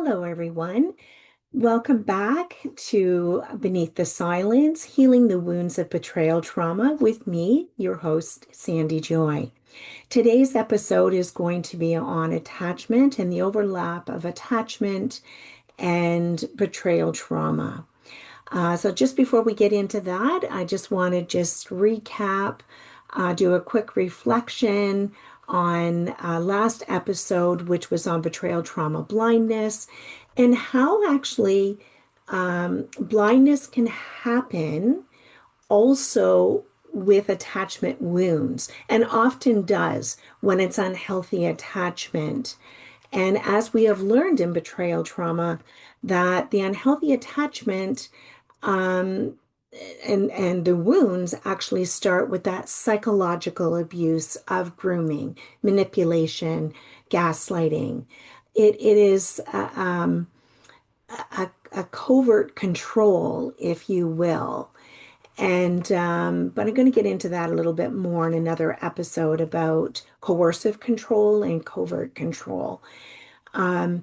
Hello, everyone. Welcome back to Beneath the Silence, Healing the Wounds of Betrayal Trauma with me, your host, Sandy Joy. Today's episode is going to be on attachment and the overlap of attachment and betrayal trauma. So just before we get into that, I just want to just recap, do a quick reflection on last episode, which was on betrayal trauma blindness, and how actually blindness can happen also with attachment wounds, and often does when it's unhealthy attachment. And as we have learned in betrayal trauma, that the unhealthy attachment um, and the wounds actually start with that psychological abuse of grooming, manipulation, gaslighting. It is a covert control, if you will. And but I'm going to get into that a little bit more in another episode about coercive control and covert control. Um,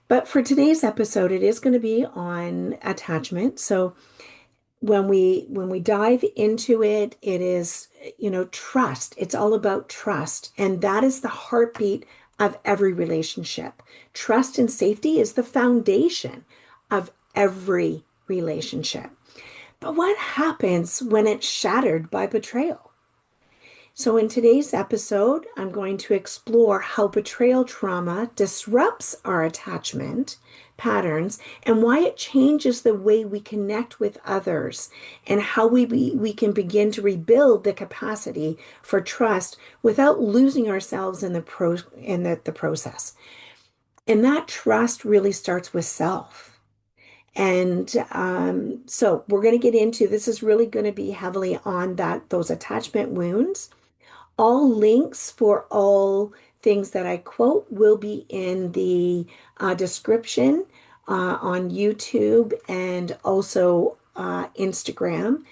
but for today's episode, it is going to be on attachment. So when we dive into it, it is, trust. It's all about trust, and that is the heartbeat of every relationship. Trust and safety is the foundation of every relationship. But what happens when it's shattered by betrayal? So, in today's episode, I'm going to explore how betrayal trauma disrupts our attachment patterns and why it changes the way we connect with others, and how we can begin to rebuild the capacity for trust without losing ourselves in the process. And that trust really starts with self. And so we're going to get into this is really going to be heavily on those attachment wounds. All links for all things that I quote will be in the description on YouTube and also Instagram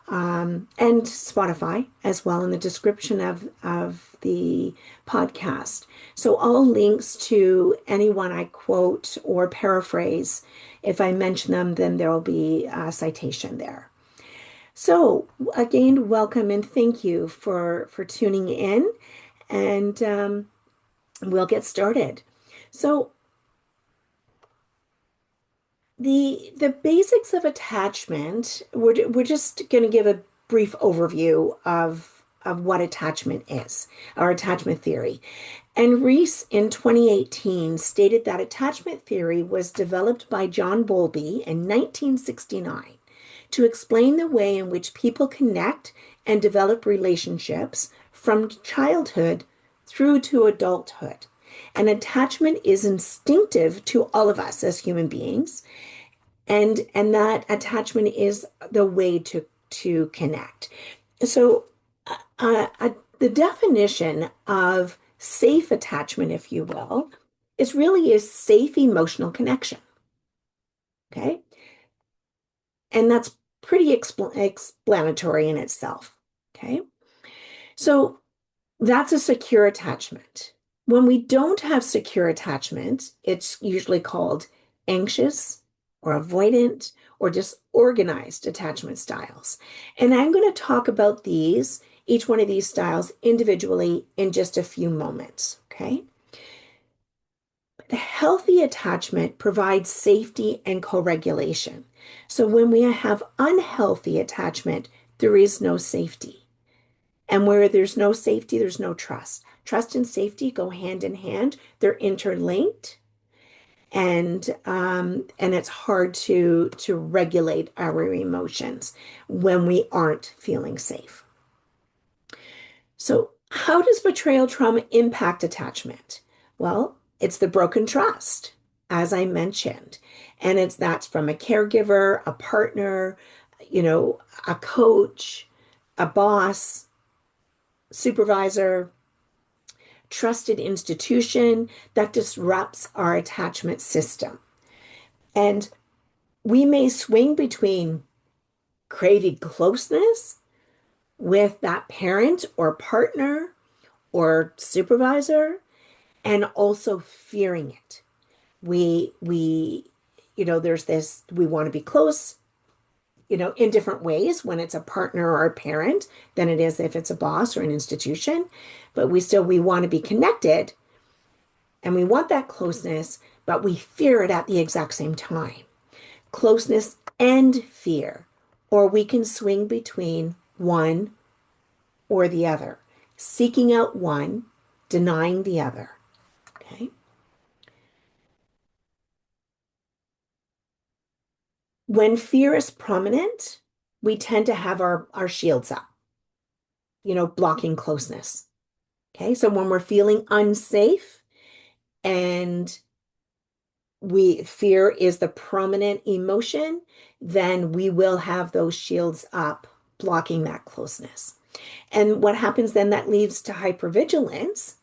and Spotify as well, in the description of the podcast. So all links to anyone I quote or paraphrase, if I mention them, then there will be a citation there. So again, welcome and thank you for tuning in, and we'll get started. So the basics of attachment, we're just going to give a brief overview of what attachment is, our attachment theory. And Reese in 2018 stated that attachment theory was developed by John Bowlby in 1969 to explain the way in which people connect and develop relationships from childhood through to adulthood. And attachment is instinctive to all of us as human beings, and that attachment is the way to connect. So, the definition of safe attachment, if you will, is really a safe emotional connection. Okay, and that's pretty explanatory in itself. Okay, so that's a secure attachment. When we don't have secure attachment, it's usually called anxious or avoidant or disorganized attachment styles. And I'm going to talk about each one of these styles individually in just a few moments. Okay. The healthy attachment provides safety and co-regulation. So when we have unhealthy attachment, there is no safety. And where there's no safety, there's no trust. Trust and safety go hand in hand. They're interlinked, and it's hard to regulate our emotions when we aren't feeling safe. So, how does betrayal trauma impact attachment? Well, it's the broken trust, as I mentioned, and that's from a caregiver, a partner, a coach, a boss, supervisor, trusted institution that disrupts our attachment system. And we may swing between craving closeness with that parent or partner or supervisor, and also fearing it. We, there's this, we want to be close, in different ways when it's a partner or a parent than it is if it's a boss or an institution. But we want to be connected and we want that closeness, but we fear it at the exact same time. Closeness and fear, or we can swing between one or the other, seeking out one, denying the other. Okay. When fear is prominent, we tend to have our shields up, blocking closeness. Okay. So when we're feeling unsafe and fear is the prominent emotion, then we will have those shields up, blocking that closeness. And what happens then, that leads to hypervigilance,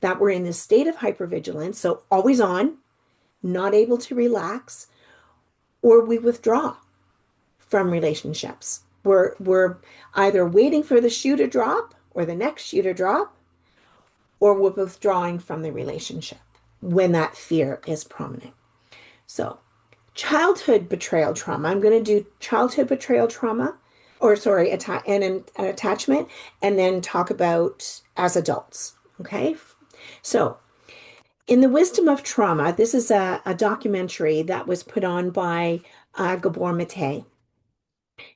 that we're in this state of hypervigilance, so always on, not able to relax, or we withdraw from relationships. We're either waiting for the shoe to drop or the next shoe to drop, or we're withdrawing from the relationship when that fear is prominent. So, childhood betrayal trauma. I'm going to do childhood betrayal trauma, or sorry, an attachment, and then talk about as adults. Okay. So, in the wisdom of trauma, this is a documentary that was put on by Gabor Mate.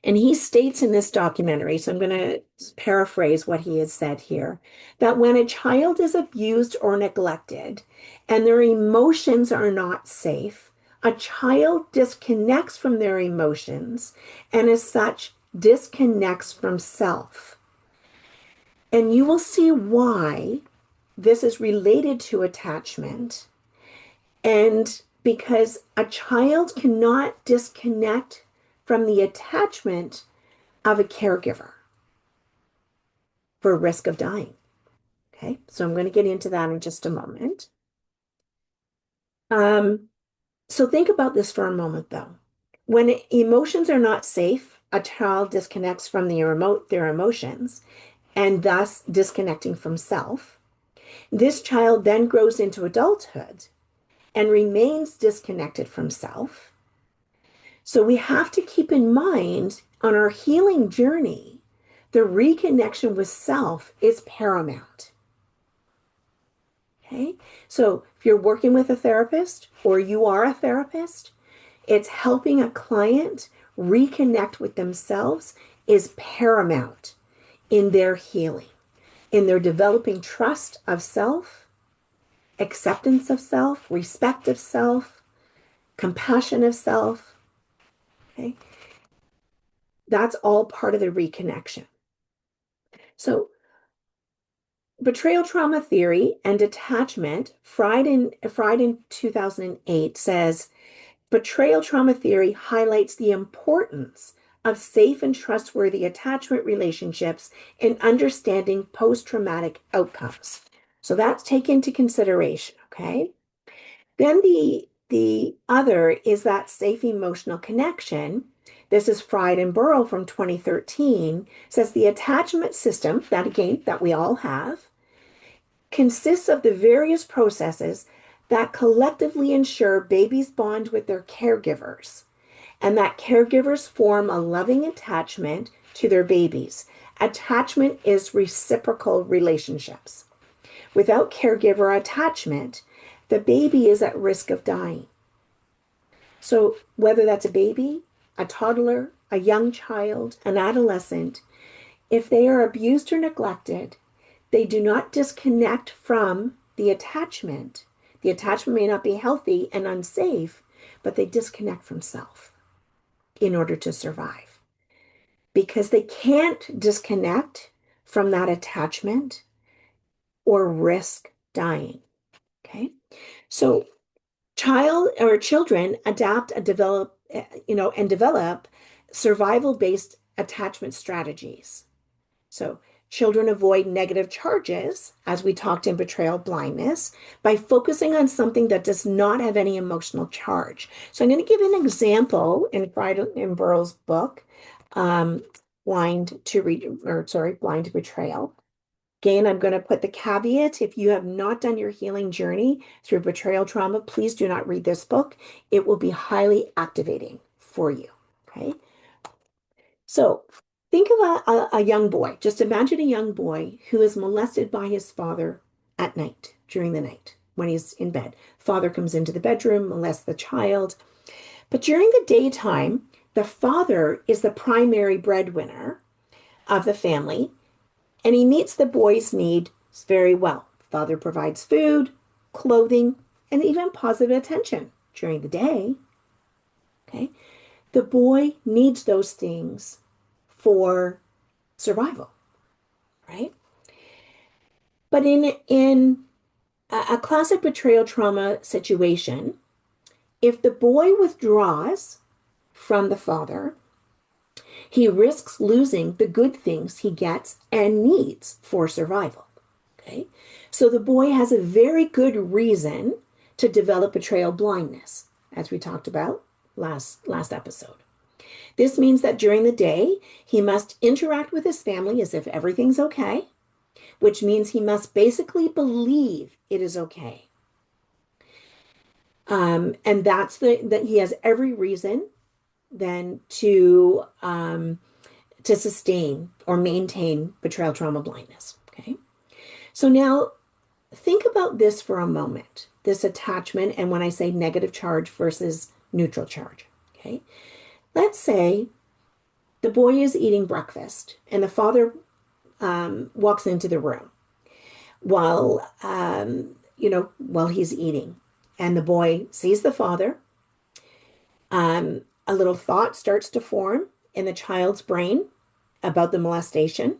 And he states in this documentary, so I'm going to paraphrase what he has said here, that when a child is abused or neglected and their emotions are not safe, a child disconnects from their emotions and, as such, disconnects from self. And you will see why this is related to attachment. And because a child cannot disconnect from the attachment of a caregiver for risk of dying. Okay, so I'm going to get into that in just a moment. Um, so think about this for a moment, though. When emotions are not safe, a child disconnects from their emotions and thus disconnecting from self. This child then grows into adulthood and remains disconnected from self. So we have to keep in mind on our healing journey, the reconnection with self is paramount. Okay. So if you're working with a therapist or you are a therapist, it's helping a client reconnect with themselves is paramount in their healing, in their developing trust of self, acceptance of self, respect of self, compassion of self. Okay. That's all part of the reconnection. So betrayal trauma theory and attachment, Fried in 2008, says betrayal trauma theory highlights the importance of safe and trustworthy attachment relationships in understanding post-traumatic outcomes. So that's taken into consideration, okay? Then the other is that safe emotional connection. This is Fried and Burrow from 2013, says the attachment system, that again, that we all have, consists of the various processes that collectively ensure babies bond with their caregivers and that caregivers form a loving attachment to their babies. Attachment is reciprocal relationships. Without caregiver attachment, the baby is at risk of dying. So whether that's a baby, a toddler, a young child, an adolescent, if they are abused or neglected, they do not disconnect from the attachment. The attachment may not be healthy and unsafe, but they disconnect from self in order to survive. Because they can't disconnect from that attachment or risk dying. Okay. So children adapt and develop survival-based attachment strategies. So children avoid negative charges, as we talked in betrayal blindness, by focusing on something that does not have any emotional charge. So I'm going to give an example in Burrow's book, Blind to Betrayal. Again, I'm going to put the caveat, if you have not done your healing journey through betrayal trauma, please do not read this book. It will be highly activating for you. Okay. So think of a young boy. Just imagine a young boy who is molested by his father at night, during the night, when he's in bed. Father comes into the bedroom, molests the child. But during the daytime, the father is the primary breadwinner of the family, and he meets the boy's needs very well. Father provides food, clothing, and even positive attention during the day. Okay. The boy needs those things for survival, right? But in a classic betrayal trauma situation, if the boy withdraws from the father, he risks losing the good things he gets and needs for survival. Okay. So the boy has a very good reason to develop betrayal blindness, as we talked about last episode. This means that during the day, he must interact with his family as if everything's okay, which means he must basically believe it is okay. And that he has every reason then to sustain or maintain betrayal trauma blindness. Okay. So now think about this for a moment, this attachment, and when I say negative charge versus neutral charge. Okay. Let's say the boy is eating breakfast and the father walks into the room while while he's eating, and the boy sees the father. A little thought starts to form in the child's brain about the molestation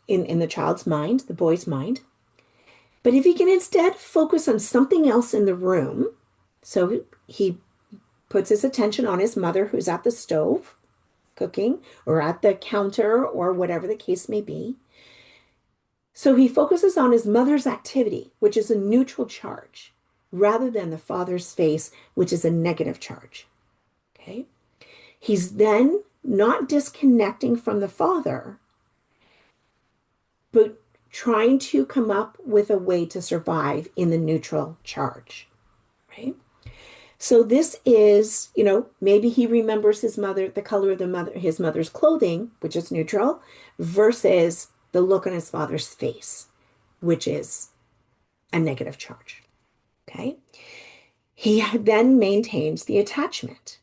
in the child's mind, the boy's mind. But if he can instead focus on something else in the room, so he puts his attention on his mother who's at the stove cooking or at the counter or whatever the case may be. So he focuses on his mother's activity, which is a neutral charge, rather than the father's face, which is a negative charge. Okay. He's then not disconnecting from the father, but trying to come up with a way to survive in the neutral charge. Right. So this is, maybe he remembers his mother, the color of his mother's clothing, which is neutral, versus the look on his father's face, which is a negative charge. Okay. He then maintains the attachment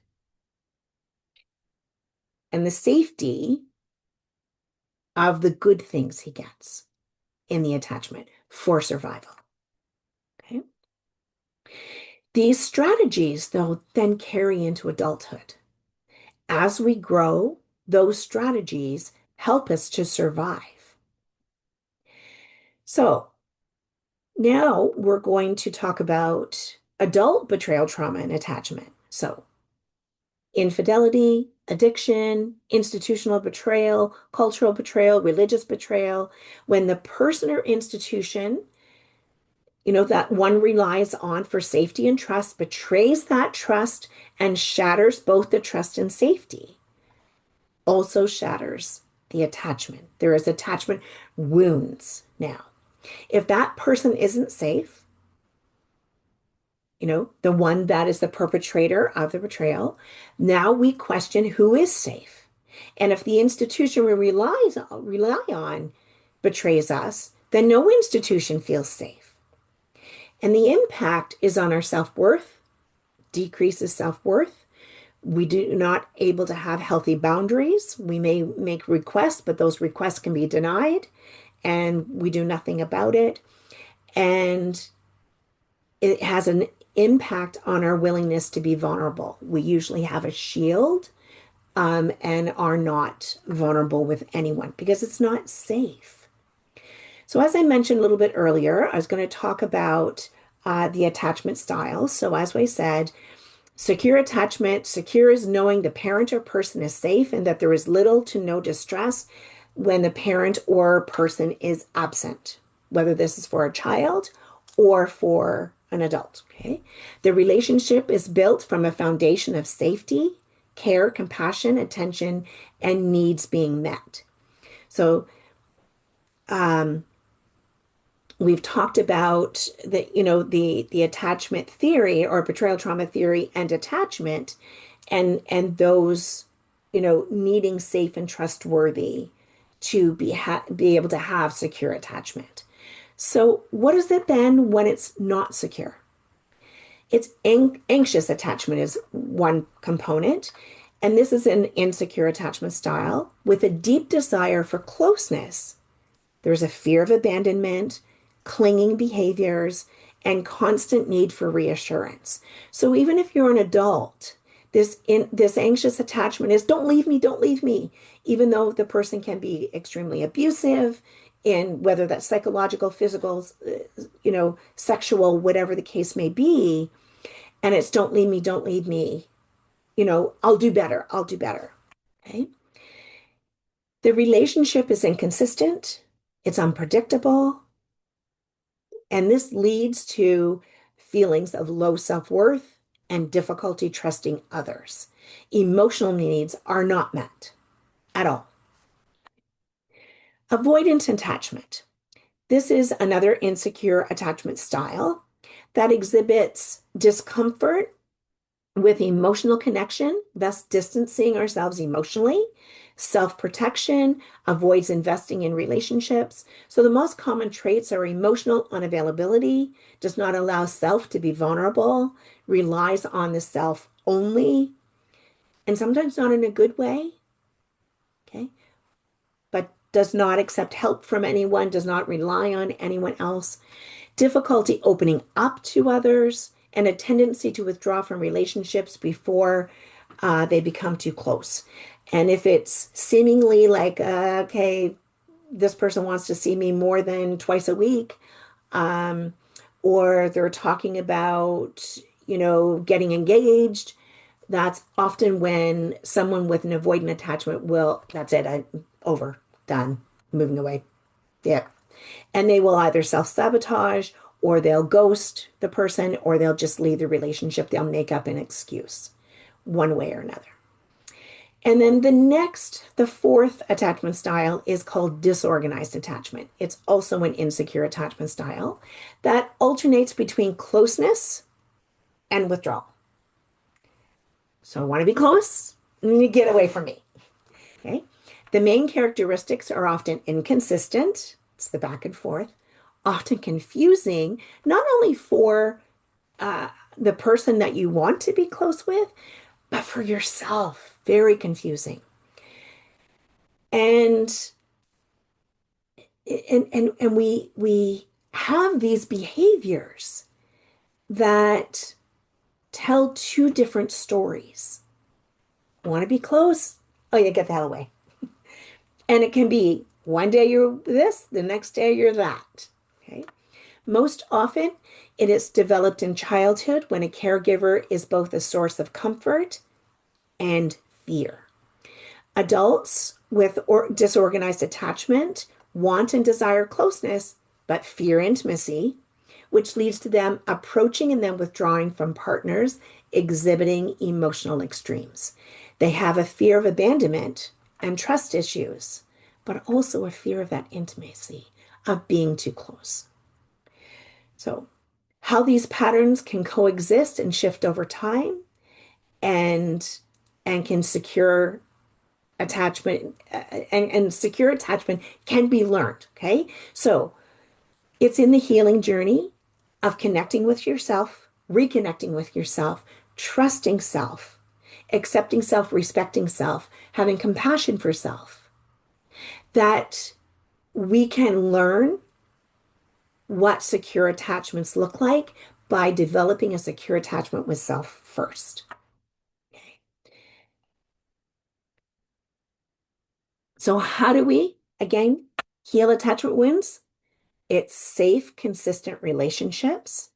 and the safety of the good things he gets in the attachment for survival. Okay. These strategies, though, then carry into adulthood. As we grow, those strategies help us to survive. So now we're going to talk about adult betrayal trauma and attachment. So infidelity, addiction, institutional betrayal, cultural betrayal, religious betrayal, when the person or institution, that one relies on for safety and trust, betrays that trust and shatters both the trust and safety, also shatters the attachment. There is attachment wounds now. If that person isn't safe, the one that is the perpetrator of the betrayal, now we question who is safe. And if the institution we rely on betrays us, then no institution feels safe. And the impact is on our self-worth, decreases self-worth. We do not able to have healthy boundaries. We may make requests, but those requests can be denied, and we do nothing about it. And it has an impact on our willingness to be vulnerable. We usually have a shield and are not vulnerable with anyone because it's not safe. So as I mentioned a little bit earlier, I was going to talk about the attachment styles. So as I said, secure attachment. Secure is knowing the parent or person is safe and that there is little to no distress when the parent or person is absent, whether this is for a child or for an adult. Okay. The relationship is built from a foundation of safety, care, compassion, attention, and needs being met. So Um, we've talked about the attachment theory or betrayal trauma theory and attachment and those needing safe and trustworthy to be able to have secure attachment. So what is it then when it's not secure? It's anxious attachment is one component, and this is an insecure attachment style with a deep desire for closeness. There's a fear of abandonment, clinging behaviors, and constant need for reassurance. So even if you're an adult, this anxious attachment is don't leave me, even though the person can be extremely abusive in whether that's psychological, physical, sexual, whatever the case may be. And it's don't leave me, I'll do better, I'll do better. Okay. The relationship is inconsistent, it's unpredictable, and this leads to feelings of low self-worth and difficulty trusting others. Emotional needs are not met at all. Avoidant attachment. This is another insecure attachment style that exhibits discomfort with emotional connection, thus distancing ourselves emotionally. Self-protection, avoids investing in relationships. So the most common traits are emotional unavailability, does not allow self to be vulnerable, relies on the self only, and sometimes not in a good way, okay? But does not accept help from anyone, does not rely on anyone else. Difficulty opening up to others, and a tendency to withdraw from relationships before they become too close. And if it's seemingly like, okay, this person wants to see me more than twice a week, um, or they're talking about, getting engaged, that's often when someone with an avoidant attachment will, that's it, I'm over, done, moving away. Yeah. And they will either self-sabotage or they'll ghost the person or they'll just leave the relationship. They'll make up an excuse one way or another. And then the fourth attachment style is called disorganized attachment. It's also an insecure attachment style that alternates between closeness and withdrawal. So I want to be close, and you get away from me. Okay. The main characteristics are often inconsistent. It's the back and forth, often confusing, not only for the person that you want to be close with, but for yourself. Very confusing. And we have these behaviors that tell two different stories. Want to be close? Oh, yeah, get the hell away. And it can be one day you're this, the next day you're that. Okay. Most often, it is developed in childhood when a caregiver is both a source of comfort and fear. Adults with disorganized attachment want and desire closeness, but fear intimacy, which leads to them approaching and then withdrawing from partners exhibiting emotional extremes. They have a fear of abandonment and trust issues, but also a fear of that intimacy, of being too close. So, how these patterns can coexist and shift over time and can secure attachment and secure attachment can be learned. Okay. So it's in the healing journey of connecting with yourself, reconnecting with yourself, trusting self, accepting self, respecting self, having compassion for self, that we can learn what secure attachments look like by developing a secure attachment with self first. Okay. So how do we, again, heal attachment wounds? It's safe, consistent relationships.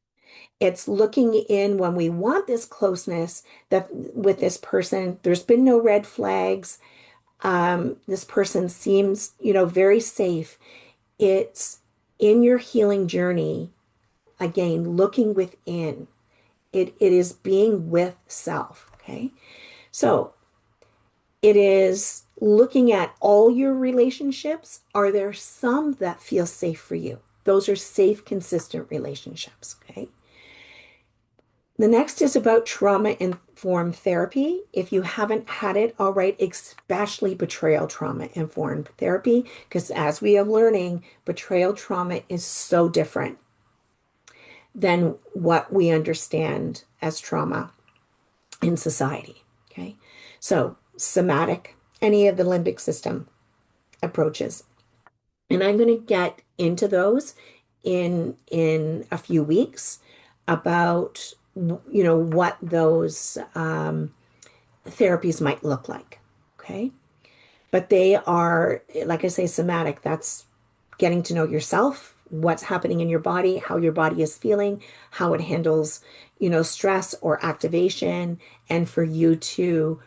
It's looking in when we want this closeness that with this person, there's been no red flags. This person seems, very safe. It's in your healing journey, again, looking within. It is being with self. Okay. So it is Looking at all your relationships, are there some that feel safe for you? Those are safe, consistent relationships. Okay. The next is about trauma-informed therapy. If you haven't had it, all right, especially betrayal trauma-informed therapy, because as we are learning, betrayal trauma is so different than what we understand as trauma in society. Okay. So, somatic, any of the limbic system approaches. And I'm going to get into those in a few weeks about what those therapies might look like. Okay. But they are, like I say, somatic. That's getting to know yourself, what's happening in your body, how your body is feeling, how it handles, stress or activation, and for you to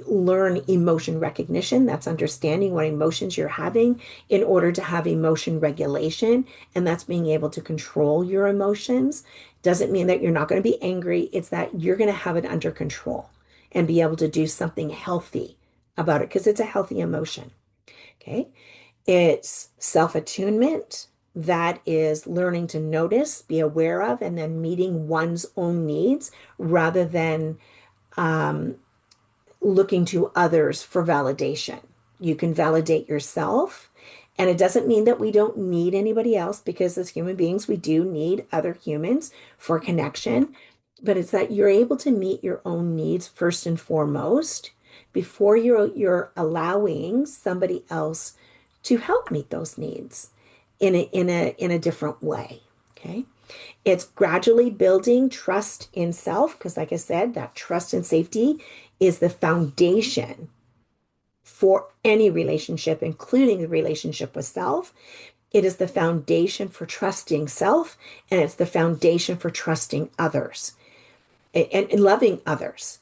learn emotion recognition. That's understanding what emotions you're having in order to have emotion regulation. And that's being able to control your emotions. Doesn't mean that you're not going to be angry. It's that you're going to have it under control and be able to do something healthy about it because it's a healthy emotion. Okay. It's self-attunement. That is learning to notice, be aware of, and then meeting one's own needs rather than looking to others for validation. You can validate yourself. And it doesn't mean that we don't need anybody else because as human beings, we do need other humans for connection. But it's that you're able to meet your own needs first and foremost before you're allowing somebody else to help meet those needs in a different way. Okay. It's gradually building trust in self, because, like I said, that trust and safety is the foundation for any relationship, including the relationship with self. It is the foundation for trusting self, and it's the foundation for trusting others and loving others.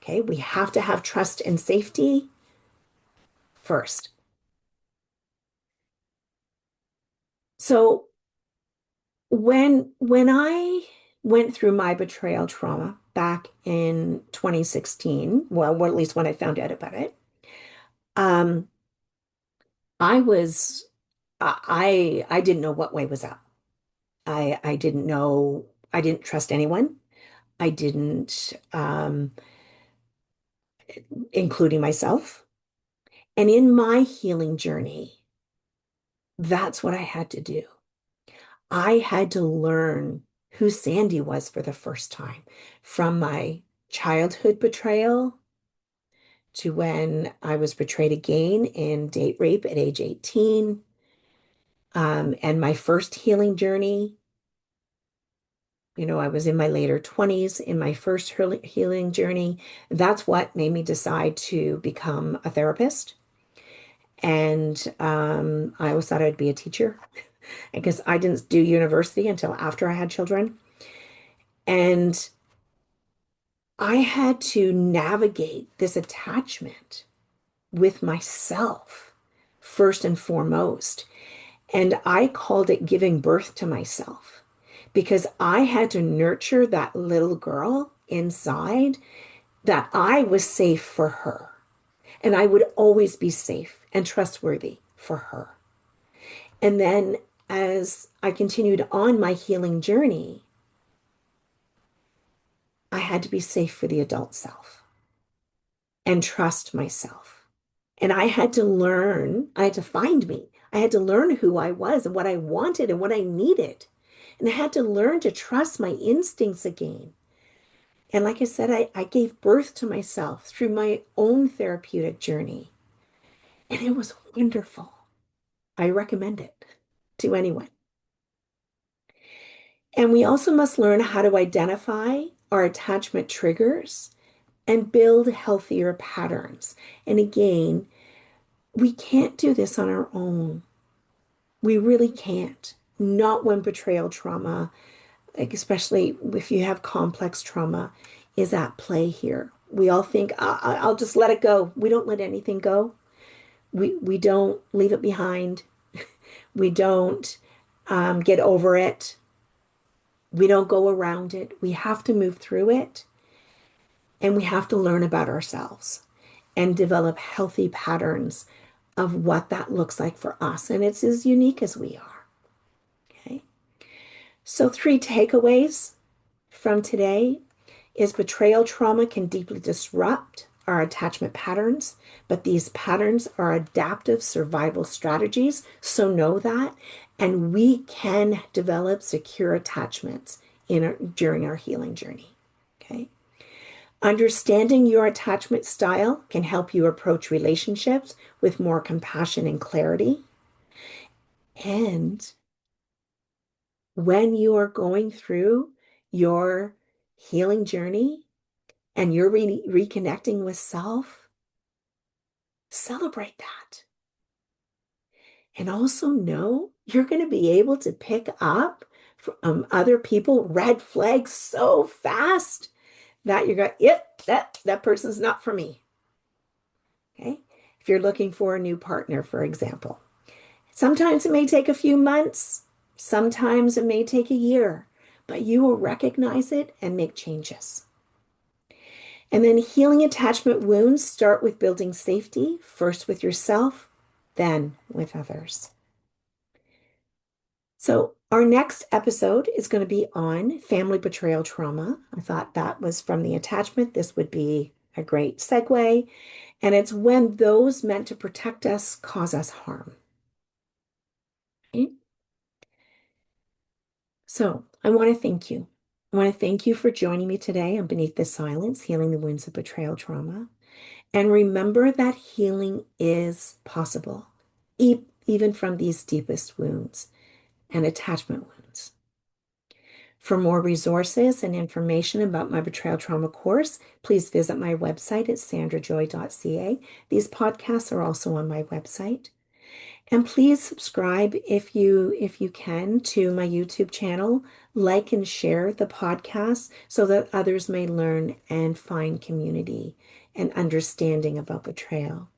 Okay, we have to have trust and safety first. So when I went through my betrayal trauma back in 2016, well, at least when I found out about it, um, I was I didn't know what way was up. I didn't know, I didn't trust anyone. I didn't, including myself. And in my healing journey, that's what I had to do. I had to learn who Sandy was for the first time from my childhood betrayal to when I was betrayed again in date rape at age 18, and my first healing journey. I was in my later 20s in my first healing journey. That's what made me decide to become a therapist. And I always thought I'd be a teacher because I didn't do university until after I had children. And I had to navigate this attachment with myself first and foremost. And I called it giving birth to myself because I had to nurture that little girl inside that I was safe for her. And I would always be safe and trustworthy for her. And then as I continued on my healing journey, I had to be safe for the adult self and trust myself. And I had to learn, I had to find me. I had to learn who I was and what I wanted and what I needed. And I had to learn to trust my instincts again. And like I said, I gave birth to myself through my own therapeutic journey. And it was wonderful. I recommend it to anyone. And we also must learn how to identify our attachment triggers and build healthier patterns. And again, we can't do this on our own. We really can't. Not when betrayal trauma, like especially if you have complex trauma, is at play here. We all think, I'll just let it go. We don't let anything go. We don't leave it behind. We don't get over it. We don't go around it. We have to move through it and we have to learn about ourselves. and develop healthy patterns of what that looks like for us. And it's as unique as we are. Okay. So, three takeaways from today is betrayal trauma can deeply disrupt our attachment patterns, but these patterns are adaptive survival strategies. So know that. And we can develop secure attachments during our healing journey. Okay. Understanding your attachment style can help you approach relationships with more compassion and clarity. And when you are going through your healing journey and you're reconnecting with self, celebrate that. And also know you're going to be able to pick up from other people red flags so fast that you're going, yep, that person's not for me. Okay. If you're looking for a new partner, for example, sometimes it may take a few months, sometimes it may take a year, but you will recognize it and make changes. And then healing attachment wounds start with building safety, first with yourself, then with others. So, our next episode is going to be on family betrayal trauma. I thought that was from the attachment. This would be a great segue. And it's when those meant to protect us cause us harm. Okay? So, I want to thank you. I want to thank you for joining me today on Beneath the Silence, Healing the Wounds of Betrayal Trauma. And remember that healing is possible, even from these deepest wounds and attachment wounds. For more resources and information about my betrayal trauma course, please visit my website at sandrajoy.ca. These podcasts are also on my website. And please subscribe if you can to my YouTube channel, like and share the podcast so that others may learn and find community and understanding about betrayal.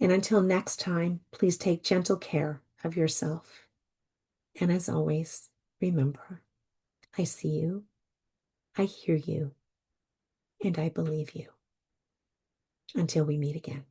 And until next time, please take gentle care of yourself. And as always, remember, I see you, I hear you, and I believe you. Until we meet again.